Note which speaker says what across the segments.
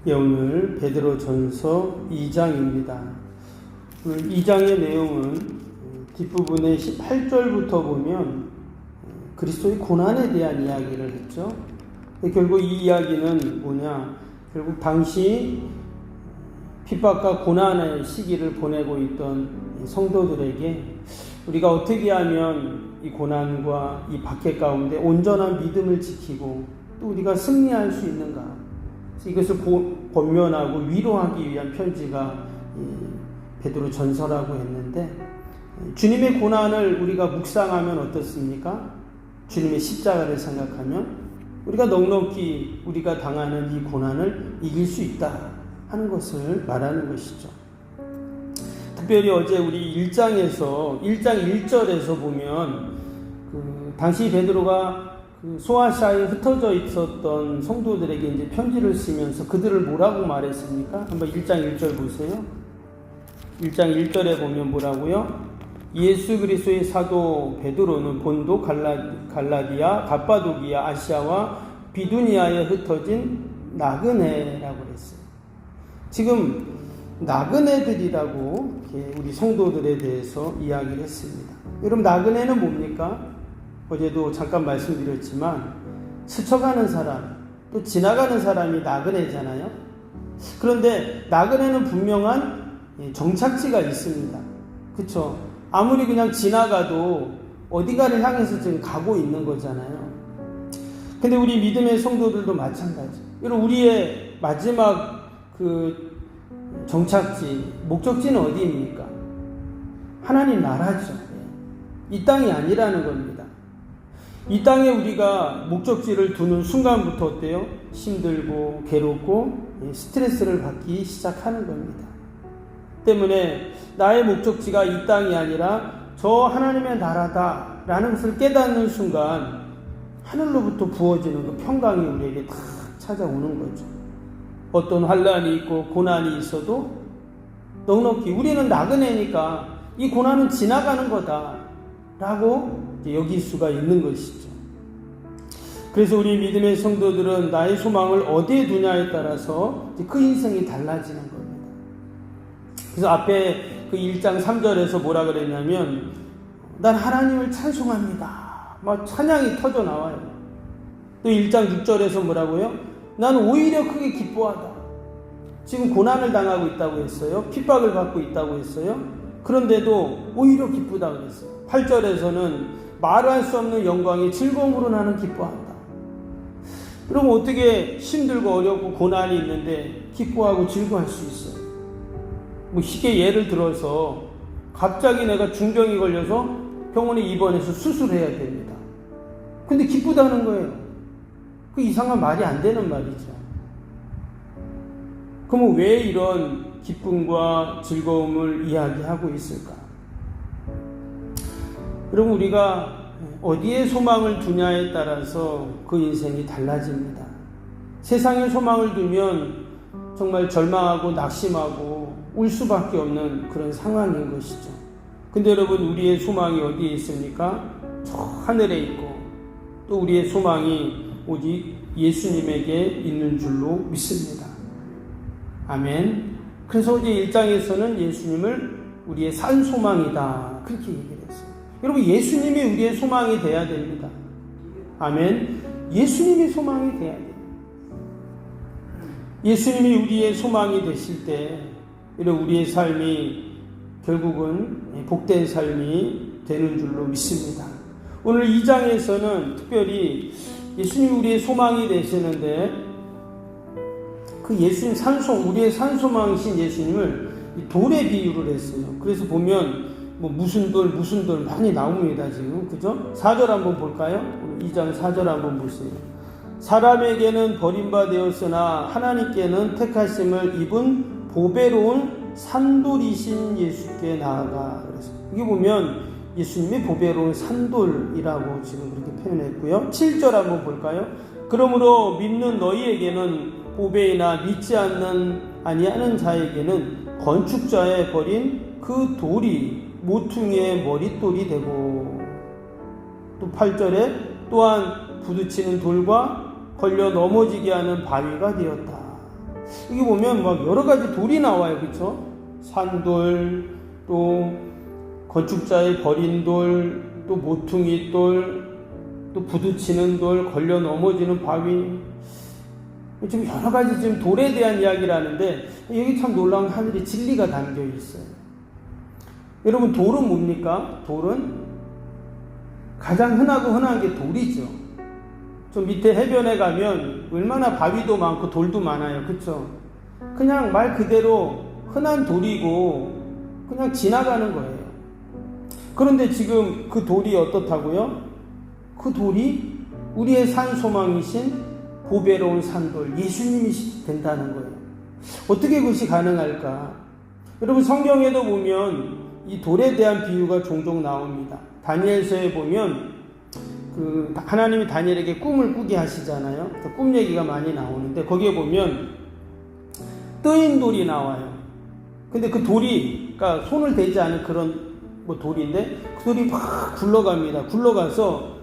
Speaker 1: 예, 오늘 베드로전서 2장입니다. 2장의 내용은 뒷부분의 18절부터 보면 그리스도의 고난에 대한 이야기를 했죠. 결국 이 이야기는 뭐냐? 결국 당시 핍박과 고난의 시기를 보내고 있던 성도들에게 우리가 어떻게 하면 이 고난과 이 박해 가운데 온전한 믿음을 지키고 또 우리가 승리할 수 있는가? 이것을 권면하고 위로하기 위한 편지가 베드로 전서라고 했는데, 주님의 고난을 우리가 묵상하면 어떻습니까? 주님의 십자가를 생각하면 우리가 넉넉히 우리가 당하는 이 고난을 이길 수 있다 하는 것을 말하는 것이죠. 특별히 어제 우리 1장 1절에서 보면 당시 베드로가 소아시아에 흩어져 있었던 성도들에게 이제 편지를 쓰면서 그들을 뭐라고 말했습니까? 한번 1장 1절 보세요. 1장 1절에 보면 뭐라고요? 예수 그리스도의 사도 베드로는 본도, 갈라디아, 갑바도기아, 아시아와 비두니아에 흩어진 나그네라고 그랬어요. 지금 나그네들이라고 우리 성도들에 대해서 이야기를 했습니다. 여러분, 나그네는 뭡니까? 어제도 잠깐 말씀드렸지만 스쳐가는 사람, 또 지나가는 사람이 나그네잖아요. 그런데 나그네는 분명한 정착지가 있습니다. 그렇죠? 아무리 그냥 지나가도 어디가를 향해서 지금 가고 있는 거잖아요. 근데 우리 믿음의 성도들도 마찬가지. 여러분, 우리의 마지막 정착지, 목적지는 어디입니까? 하나님 나라죠. 이 땅이 아니라는 겁니다. 이 땅에 우리가 목적지를 두는 순간부터 어때요? 힘들고 괴롭고 스트레스를 받기 시작하는 겁니다. 때문에 나의 목적지가 이 땅이 아니라 저 하나님의 나라다라는 것을 깨닫는 순간 하늘로부터 부어지는 그 평강이 우리에게 다 찾아오는 거죠. 어떤 환난이 있고 고난이 있어도 넉넉히 우리는 나그네니까 이 고난은 지나가는 거다라고 여길 수가 있는 것이죠. 그래서 우리 믿음의 성도들은 나의 소망을 어디에 두냐에 따라서 그 인생이 달라지는 겁니다. 그래서 앞에 그 1장 3절에서 뭐라 그랬냐면 난 하나님을 찬송합니다. 막 찬양이 터져 나와요. 또 1장 6절에서 뭐라고요? 난 오히려 크게 기뻐하다. 지금 고난을 당하고 있다고 했어요. 핍박을 받고 있다고 했어요. 그런데도 오히려 기쁘다 그랬어요. 8절에서는 말할 수 없는 영광이 즐거움으로 나는 기뻐한다. 그럼 어떻게 힘들고 어렵고 고난이 있는데 기뻐하고 즐거워할 수 있어요? 뭐 쉽게 예를 들어서 갑자기 내가 중병이 걸려서 병원에 입원해서 수술해야 됩니다. 근데 기쁘다는 거예요. 그 이상한 말이 안 되는 말이죠. 그러면 왜 이런 기쁨과 즐거움을 이야기하고 있을까? 여러분, 우리가 어디에 소망을 두냐에 따라서 그 인생이 달라집니다. 세상에 소망을 두면 정말 절망하고 낙심하고 울 수밖에 없는 그런 상황인 것이죠. 근데 여러분, 우리의 소망이 어디에 있습니까? 저 하늘에 있고 또 우리의 소망이 오직 예수님에게 있는 줄로 믿습니다. 아멘. 그래서 이제 1장에서는 예수님을 우리의 산 소망이다 그렇게 얘기를 했어요. 여러분, 예수님이 우리의 소망이 돼야 됩니다. 아멘. 예수님이 소망이 돼야 돼요. 예수님이 우리의 소망이 되실 때 우리의 삶이 결국은 복된 삶이 되는 줄로 믿습니다. 오늘 2장에서는 특별히 예수님이 우리의 소망이 되시는데 그 예수님 우리의 산소망이신 예수님을 돌에 비유를 했어요. 그래서 보면 무슨 돌 많이 나옵니다, 지금. 그죠? 4절 한번 볼까요? 2장 4절 한번 보세요. 사람에게는 버림받았으나 하나님께는 택하심을 입은 보배로운 산돌이신 예수께 나아가. 그래서 여기 보면 예수님이 보배로운 산돌이라고 지금 그렇게 표현했고요. 7절 한번 볼까요? 그러므로 믿는 너희에게는 보배이나 믿지 아니하는 자에게는 건축자의 버린 그 돌이 모퉁이의 머릿돌이 되고, 또 8절에 또한 부딪히는 돌과 걸려 넘어지게 하는 바위가 되었다. 여기 보면 막 여러 가지 돌이 나와요. 그렇죠? 산돌, 또 건축자의 버린 돌, 또 모퉁이 돌, 또 부딪히는 돌, 걸려 넘어지는 바위. 지금 여러 가지 지금 돌에 대한 이야기를 하는데 여기 참 놀라운 하늘의 진리가 담겨 있어요. 여러분, 돌은 뭡니까? 돌은 가장 흔한 게 돌이죠. 저 밑에 해변에 가면 얼마나 바위도 많고 돌도 많아요. 그렇죠? 그냥 말 그대로 흔한 돌이고 그냥 지나가는 거예요. 그런데 지금 그 돌이 어떻다고요? 그 돌이 우리의 산 소망이신 보배로운 산돌 예수님이 된다는 거예요. 어떻게 그것이 가능할까? 여러분, 성경에도 보면 이 돌에 대한 비유가 종종 나옵니다. 다니엘서에 보면 하나님이 다니엘에게 꿈을 꾸게 하시잖아요. 꿈 얘기가 많이 나오는데 거기에 보면 뜨인 돌이 나와요. 근데 그 돌이, 그러니까 손을 대지 않은 그런 돌인데 그 돌이 막 굴러갑니다. 굴러가서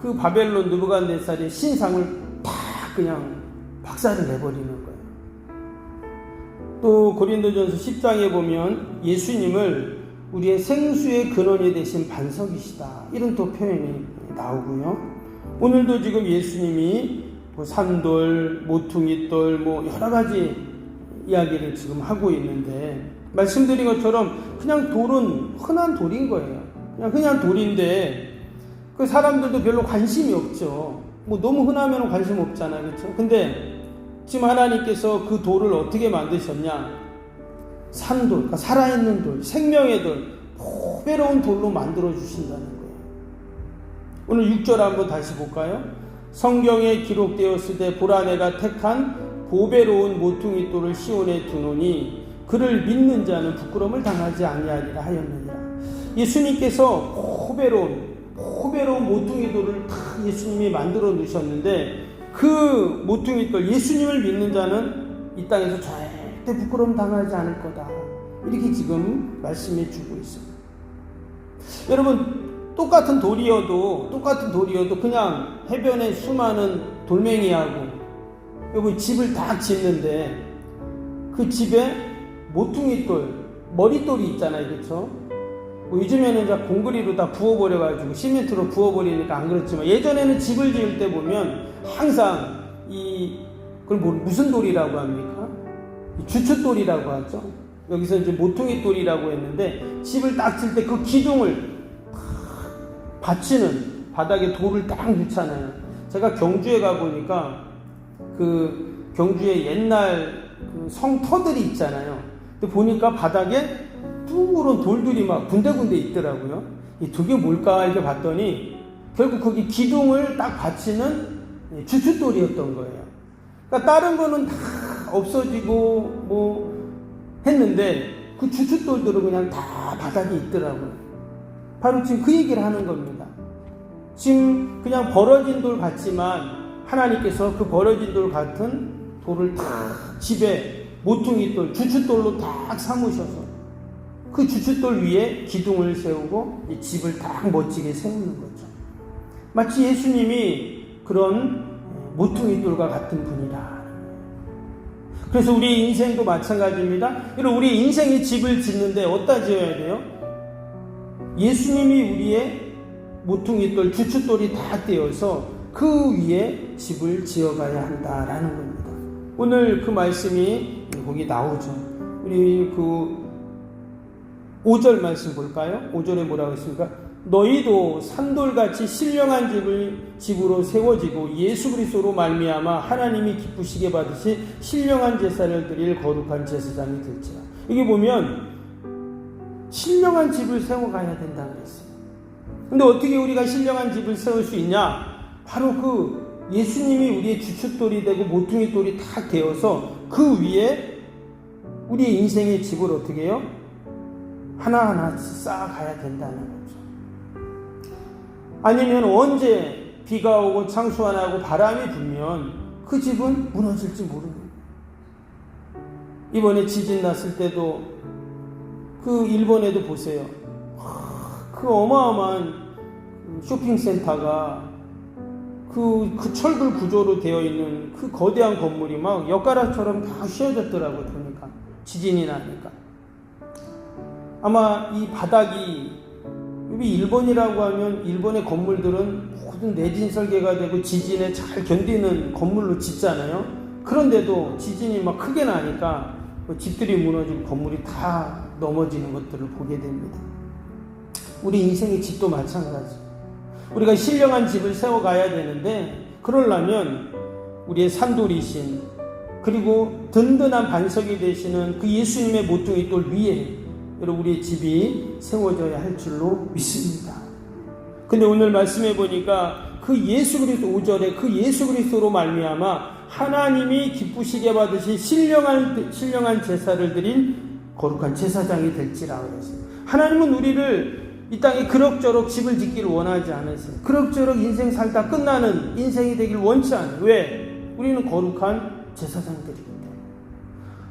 Speaker 1: 그 바벨론 느부갓네살의 신상을 다 그냥 박살을 내버리는 거예요. 또 고린도전서 10장에 보면 예수님을 우리의 생수의 근원이 되신 반석이시다, 이런 또 표현이 나오고요. 오늘도 지금 예수님이 산돌, 모퉁이돌, 여러 가지 이야기를 지금 하고 있는데, 말씀드린 것처럼 그냥 돌은 흔한 돌인 거예요. 그냥 흔한 돌인데 그 사람들도 별로 관심이 없죠. 너무 흔하면 관심 없잖아요. 그렇죠? 근데 지금 하나님께서 그 돌을 어떻게 만드셨냐? 산돌, 그러니까 살아있는 돌, 생명의 돌, 보배로운 돌로 만들어 주신다는 거예요. 오늘 6절 한번 다시 볼까요? 성경에 기록되었을 때 보라, 내가 택한 보배로운 모퉁이 돌을 시온에 두노니 그를 믿는 자는 부끄러움을 당하지 아니하리라 하였느니라. 예수님께서 보배로운 모퉁이 돌을 다 예수님이 만들어 놓으셨는데 그 모퉁이 돌, 예수님을 믿는 자는 이 땅에서 절대 부끄러움 당하지 않을 거다, 이렇게 지금 말씀해 주고 있습니다. 여러분, 똑같은 돌이어도 그냥 해변에 수많은 돌멩이하고 여러분 집을 딱 짓는데 그 집에 모퉁이 돌, 머릿돌이 있잖아요. 그렇죠? 요즘에는 이제 공그리로 다 부어버려가지고 시멘트로 부어버리니까 안 그렇지만 예전에는 집을 지을 때 보면 항상 그걸 무슨 돌이라고 합니까? 주춧돌이라고 하죠. 여기서 이제 모퉁이 돌이라고 했는데 집을 딱 칠 때 그 기둥을 받치는 바닥에 돌을 딱 놓잖아요. 제가 경주에 가보니까 그 경주에 옛날 그 성터들이 있잖아요. 근데 보니까 바닥에 둥그런 돌들이 막 군데군데 있더라고요. 저게 뭘까 이렇게 봤더니 결국 거기 기둥을 딱 받치는 주춧돌이었던 거예요. 그러니까 다른 거는 다 없어지고 했는데 그 주춧돌들은 그냥 다 바닥에 있더라고요. 바로 지금 그 얘기를 하는 겁니다. 지금 그냥 벌어진 돌 같지만 하나님께서 그 벌어진 돌 같은 돌을 다 집에 모퉁이 돌, 주춧돌로 딱 삼으셔서 그 주춧돌 위에 기둥을 세우고 이 집을 딱 멋지게 세우는 거죠. 마치 예수님이 그런 모퉁이 돌과 같은 분이다. 그래서 우리 인생도 마찬가지입니다. 여러분, 우리 인생의 집을 짓는데 어디다 지어야 돼요? 예수님이 우리의 모퉁이 돌, 주춧돌이 다 되어서 그 위에 집을 지어가야 한다라는 겁니다. 오늘 그 말씀이 거기 나오죠. 우리 그 5절 말씀 볼까요? 5절에 뭐라고 했습니까? 너희도 산돌같이 신령한 집으로 세워지고 예수 그리스도로 말미암아 하나님이 기쁘시게 받으시 신령한 제사를 드릴 거룩한 제사장이 될지라. 여기 보면 신령한 집을 세워가야 된다는 거였어요. 근데 어떻게 우리가 신령한 집을 세울 수 있냐? 바로 그 예수님이 우리의 주춧돌이 되고 모퉁이 돌이 다 되어서 그 위에 우리의 인생의 집을 어떻게 해요? 하나하나 쌓아가야 된다는 거죠. 아니면 언제 비가 오고 창수 안 하고 바람이 불면 그 집은 무너질지 모르는 거예요. 이번에 지진 났을 때도 그 일본에도 보세요. 그 어마어마한 쇼핑센터가 그 철근 구조로 되어 있는 그 거대한 건물이 막 엿가락처럼 다 휘어졌더라고요. 보니까 지진이 나니까. 아마 이 바닥이, 여기 일본이라고 하면 일본의 건물들은 모든 내진 설계가 되고 지진에 잘 견디는 건물로 짓잖아요. 그런데도 지진이 막 크게 나니까 집들이 무너지고 건물이 다 넘어지는 것들을 보게 됩니다. 우리 인생의 집도 마찬가지. 우리가 신령한 집을 세워가야 되는데, 그러려면 우리의 산돌이신, 그리고 든든한 반석이 되시는 그 예수님의 모퉁이 돌 위에 우리의 집이 세워져야 할 줄로 믿습니다. 근데 오늘 말씀해 보니까 그 예수 그리스도, 5절에 그 예수 그리스도로 말미암아 하나님이 기쁘시게 받으신 신령한 제사를 드린 거룩한 제사장이 될지라 그랬어요. 하나님은 우리를 이 땅에 그럭저럭 집을 짓기를 원하지 않으세요. 그럭저럭 인생 살다 끝나는 인생이 되길 원치 않아요. 왜? 우리는 거룩한 제사장들이기 때문에.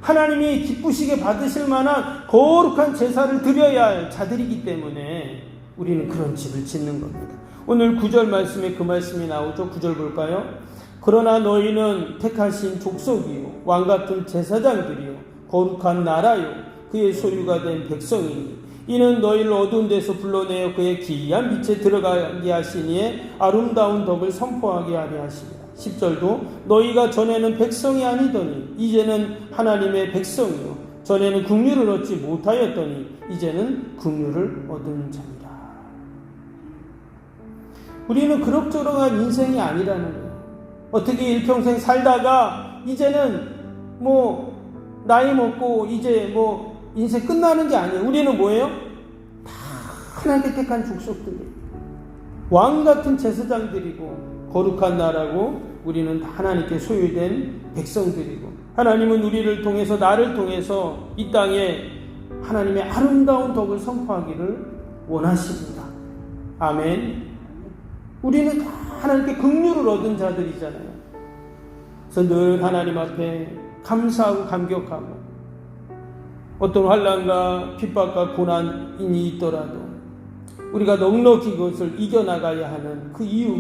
Speaker 1: 하나님이 기쁘시게 받으실 만한 거룩한 제사를 드려야 할 자들이기 때문에 우리는 그런 집을 짓는 겁니다. 오늘 9절 말씀에 그 말씀이 나오죠. 9절 볼까요? 그러나 너희는 택하신 족속이요 왕같은 제사장들이요 거룩한 나라요 그의 소유가 된 백성이니 이는 너희를 어두운 데서 불러내어 그의 기이한 빛에 들어가게 하시니에 아름다운 덕을 선포하게 하려 하십니다. 10절도 너희가 전에는 백성이 아니더니 이제는 하나님의 백성이요 전에는 긍휼을 얻지 못하였더니 이제는 긍휼을 얻은 자니라. 우리는 그럭저럭한 인생이 아니라는 거예요. 어떻게 일평생 살다가 이제는 나이 먹고 이제 인생 끝나는 게 아니에요. 우리는 뭐예요? 다 하나님께 택한 족속들이에요. 왕같은 제사장들이고 거룩한 나라고 우리는 다 하나님께 소유된 백성들이고 하나님은 우리를 통해서 나를 통해서 이 땅에 하나님의 아름다운 덕을 선포하기를 원하십니다. 아멘. 우리는 다 하나님께 긍휼을 얻은 자들이잖아요. 그래서 늘 하나님 앞에 감사하고 감격하고 어떤 환난과 핍박과 고난이 있더라도 우리가 넉넉히 그것을 이겨나가야 하는 그 이유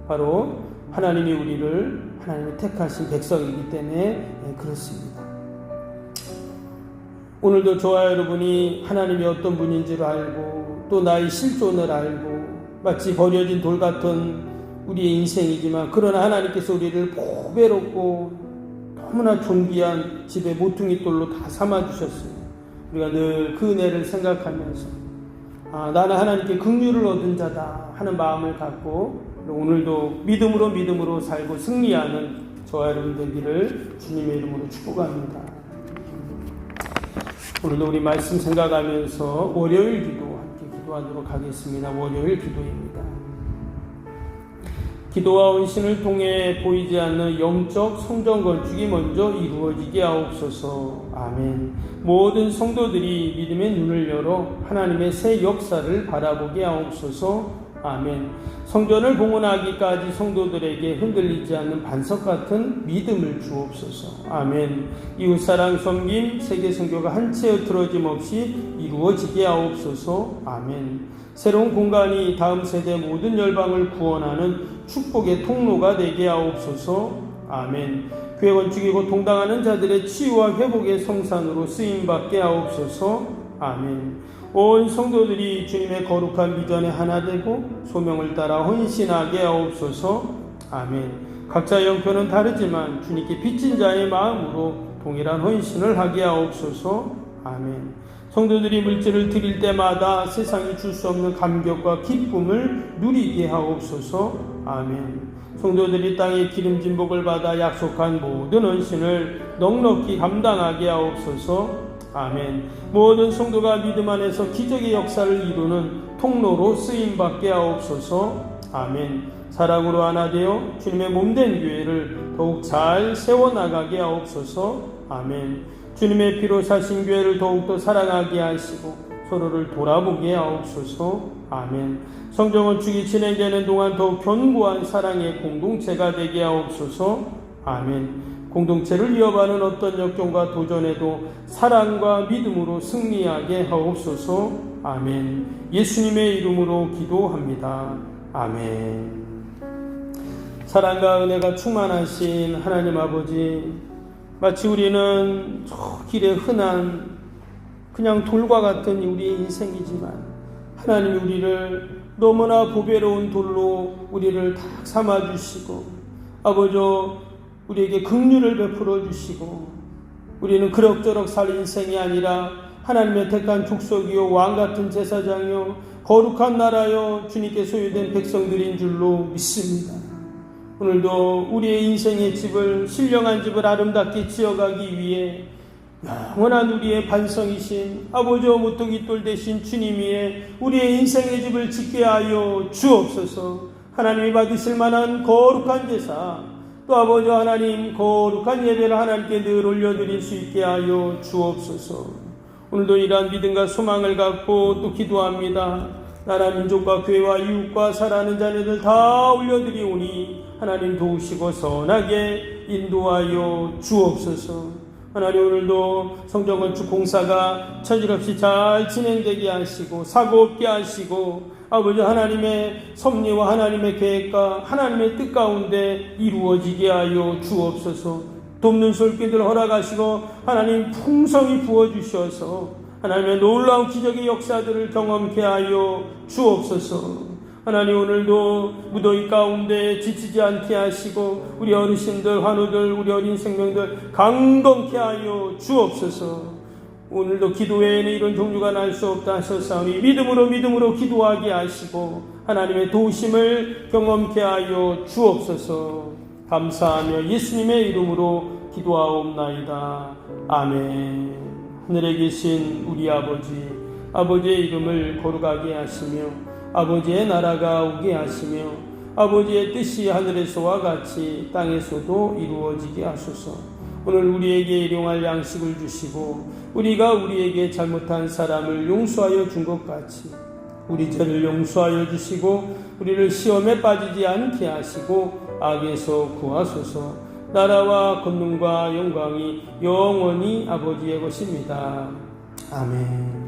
Speaker 1: 바로 하나님이 우리를 하나님의 택하신 백성이기 때문에 그렇습니다. 오늘도 저와 여러분이 하나님이 어떤 분인지를 알고 또 나의 실존을 알고 마치 버려진 돌 같은 우리의 인생이지만 그러나 하나님께서 우리를 보배롭고 너무나 존귀한 집의 모퉁이 돌로 다 삼아주셨어요. 우리가 늘 그 은혜를 생각하면서 나는 하나님께 긍휼을 얻은 자다 하는 마음을 갖고 오늘도 믿음으로 살고 승리하는 저와 여러분 되기를 주님의 이름으로 축복합니다. 오늘도 우리 말씀 생각하면서 월요일 기도 함께 기도하도록 하겠습니다. 월요일 기도입니다. 기도와 헌신을 통해 보이지 않는 영적 성전 건축이 먼저 이루어지게 하옵소서. 아멘. 모든 성도들이 믿음의 눈을 열어 하나님의 새 역사를 바라보게 하옵소서. 아멘. 성전을 봉헌하기까지 성도들에게 흔들리지 않는 반석 같은 믿음을 주옵소서. 아멘. 이웃사랑 섬김 세계 선교가 한 채 틀어짐 없이 이루어지게 하옵소서. 아멘. 새로운 공간이 다음 세대 모든 열방을 구원하는 축복의 통로가 되게 하옵소서. 아멘. 교회 건축이 곧 동당하는 자들의 치유와 회복의 성산으로 쓰임받게 하옵소서. 아멘. 온 성도들이 주님의 거룩한 비전에 하나 되고 소명을 따라 헌신하게 하옵소서. 아멘. 각자 형편은 다르지만 주님께 빚진 자의 마음으로 동일한 헌신을 하게 하옵소서. 아멘. 성도들이 물질을 드릴 때마다 세상이 줄 수 없는 감격과 기쁨을 누리게 하옵소서. 아멘. 성도들이 땅의 기름진 복을 받아 약속한 모든 헌신을 넉넉히 감당하게 하옵소서. 아멘. 모든 성도가 믿음 안에서 기적의 역사를 이루는 통로로 쓰임받게 하옵소서. 아멘. 사랑으로 하나 되어 주님의 몸된 교회를 더욱 잘 세워나가게 하옵소서. 아멘. 주님의 피로 사신 교회를 더욱더 사랑하게 하시고 서로를 돌아보게 하옵소서. 아멘. 성전 건축이 진행되는 동안 더욱 견고한 사랑의 공동체가 되게 하옵소서. 아멘. 공동체를 이어가는 어떤 역경과 도전에도 사랑과 믿음으로 승리하게 하옵소서. 아멘. 예수님의 이름으로 기도합니다. 아멘. 사랑과 은혜가 충만하신 하나님 아버지, 마치 우리는 저 길에 흔한 그냥 돌과 같은 우리의 인생이지만 하나님이 우리를 너무나 보배로운 돌로 우리를 다 삼아주시고 아버지 우리에게 긍휼을 베풀어 주시고 우리는 그럭저럭 살 인생이 아니라 하나님의 택한 족속이요 왕같은 제사장이요 거룩한 나라요 주님께 소유된 백성들인 줄로 믿습니다. 오늘도 우리의 인생의 집을 신령한 집을 아름답게 지어가기 위해 영원한 우리의 반성이신 아버지 무토기돌 되신 주님 위에 우리의 인생의 집을 짓게 하여 주옵소서. 하나님이 받으실 만한 거룩한 제사 또 아버지 하나님 거룩한 예배를 하나님께 늘 올려드릴 수 있게 하여 주옵소서. 오늘도 이러한 믿음과 소망을 갖고 또 기도합니다. 나라 민족과 교회와 이웃과 사랑하는 자녀들 다 올려드리오니 하나님 도우시고 선하게 인도하여 주옵소서. 하나님 오늘도 성전 건축 공사가 처질없이 잘 진행되게 하시고 사고 없게 하시고 아버지 하나님의 섭리와 하나님의 계획과 하나님의 뜻 가운데 이루어지게 하여 주옵소서. 돕는 손길들 허락하시고 하나님 풍성히 부어주셔서 하나님의 놀라운 기적의 역사들을 경험케 하여 주옵소서. 하나님 오늘도 무더위 가운데 지치지 않게 하시고 우리 어르신들, 환우들, 우리 어린 생명들 강건케 하여 주옵소서. 오늘도 기도 외에는 이런 종류가 날 수 없다 하셨사오니 믿음으로 기도하게 하시고 하나님의 도우심을 경험케 하여 주옵소서. 감사하며 예수님의 이름으로 기도하옵나이다. 아멘. 하늘에 계신 우리 아버지의 이름을 거룩하게 하시며 아버지의 나라가 오게 하시며 아버지의 뜻이 하늘에서와 같이 땅에서도 이루어지게 하소서. 오늘 우리에게 일용할 양식을 주시고 우리가 우리에게 잘못한 사람을 용서하여 준 것 같이 우리 죄를 용서하여 주시고 우리를 시험에 빠지지 않게 하시고 악에서 구하소서. 나라와 권능과 영광이 영원히 아버지의 것입니다. 아멘.